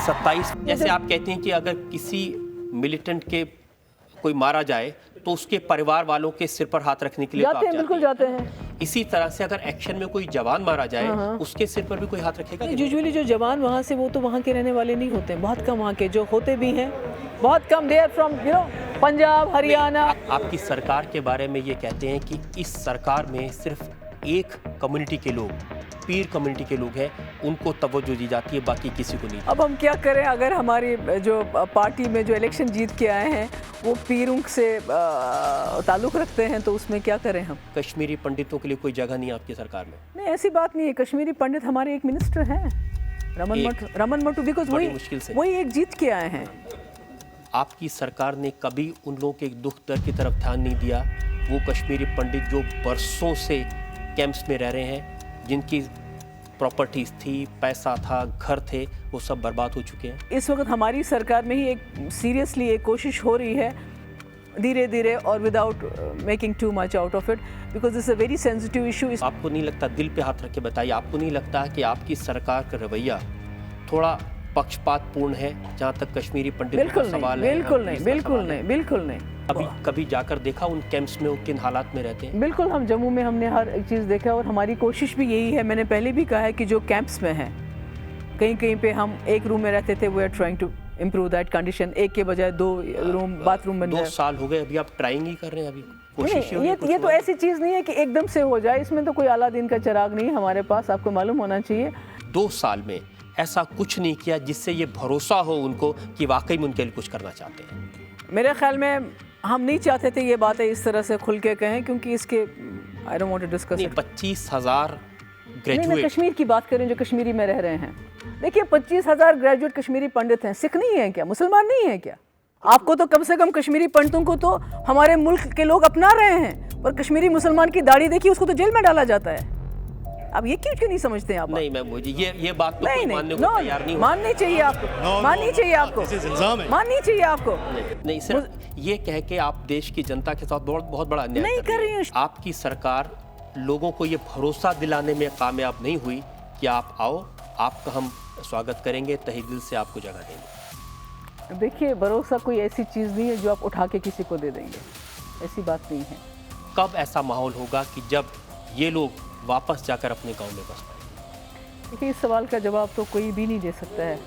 27 जैसे आप कहते हैं कि अगर किसी मिलिटेंट के कोई मारा जाए तो उसके परिवार वालों के सिर पर हाथ रखने के लिए जाते हैं, बिल्कुल जाते हैं। इसी तरह से अगर एक्शन में कोई जवान मारा जाए उसके सिर पर भी कोई हाथ रखेगा? यूजुअली जो जवान वहाँ से, वो तो वहाँ के रहने वाले नहीं होते हैं, बहुत कम वहाँ के जो होते भी हैं, बहुत कम। They are from Punjab, Haryana. आपकी सरकार के बारे में ये कहते हैं कि इस सरकार में सिर्फ एक कम्युनिटी के लोग, पीर कम्युनिटी के लोग हैं, उनको तवज्जो दी जाती है, बाकी किसी को नहीं। अब हम क्या करें, अगर हमारी जो पार्टी में जो इलेक्शन जीत के आए हैं वो पीरों से ताल्लुक़ रखते हैं, तो उसमें क्या करें हम? कश्मीरी पंडितों के लिए कोई जगह नहीं है आपकी सरकार में? नहीं, ऐसी बात नहीं है। कश्मीरी पंडित हमारे एक मिनिस्टर हैं, रमन मट्टू, बिकॉज वही एक जीत के आए हैं। आपकी सरकार ने कभी उन लोगों के दुख दर्द की तरफ ध्यान नहीं दिया? वो कश्मीरी पंडित जो बरसों से कैंप्स में रह रहे हैं, जिनकी प्रॉपर्टीज थी, पैसा था, घर थे, वो सब बर्बाद हो चुके हैं। इस वक्त हमारी सरकार में ही एक सीरियसली एक कोशिश हो रही है, धीरे धीरे और without making too much out of it, because this a very sensitive issue. आपको नहीं लगता, दिल पे हाथ रख के बताइए, आपको नहीं लगता कि आपकी सरकार का रवैया थोड़ा पक्षपातपूर्ण है जहाँ तक कश्मीरी पंडितों का सवाल है? बिल्कुल नहीं। कभी जाकर देखा उन कैंप्स में वो किन हालात में रहते हैं? बिल्कुल, हम जम्मू में हमने हर एक चीज़ देखा और हमारी कोशिश भी यही है। मैंने पहले भी कहा है कि जो कैंप्स में हैं, कहीं कहीं पे हम एक रूम में रहते थे, we are trying to improve that condition. एक के बजाय 2 रूम, बाथरूम बन जाए। 2 साल हो गए, अभी आप ट्राइंग ही कर रहे हैं? अभी कोशिश ये तो ऐसी चीज़ नहीं है कि एकदम से हो जाए, इसमें तो कोई अलादीन का चिराग नहीं है हमारे पास, आपको मालूम होना चाहिए। 2 साल में ऐसा कुछ नहीं किया जिससे ये भरोसा हो उनको कि वाकई में उनके लिए कुछ करना चाहते हैं। मेरे ख्याल में हम नहीं चाहते थे ये बातें इस तरह से खुल के कहें, क्योंकि इसके I don't want to discuss. 25,000 graduate, मैं कश्मीर की बात करें जो कश्मीरी में रह रहे हैं। देखिए, 25,000 ग्रेजुएट कश्मीरी पंडित हैं। सिख नहीं है क्या? मुसलमान नहीं है क्या? आपको तो कम से कम कश्मीरी पंडितों को तो हमारे मुल्क के लोग अपना रहे हैं, पर कश्मीरी मुसलमान की दाढ़ी देखिए, उसको तो जेल में डाला जाता है। अब ये क्यों नहीं समझते हैं आप? नहीं, मैं मुझे ये बात तो कोई मानने को तैयार नहीं। माननी चाहिए आपको, माननी चाहिए आपको, माननी चाहिए आपको। नहीं सर, ये कह के आप देश की जनता के साथ बहुत बड़ा अन्याय नहीं कर रही हैं। आपकी सरकार लोगों को ये भरोसा दिलाने में कामयाब नहीं हुई कि आप आओ, आपका हम स्वागत करेंगे, तहे दिल से आपको जगह देंगे। देखिए, भरोसा कोई ऐसी चीज़ नहीं है जो आप उठा के किसी को दे देंगे, ऐसी बात नहीं है। कब ऐसा माहौल होगा कि जब ये लोग वापस जाकर अपने गांव में बस पाएंगे? देखिए, इस सवाल का जवाब तो कोई भी नहीं दे सकता है।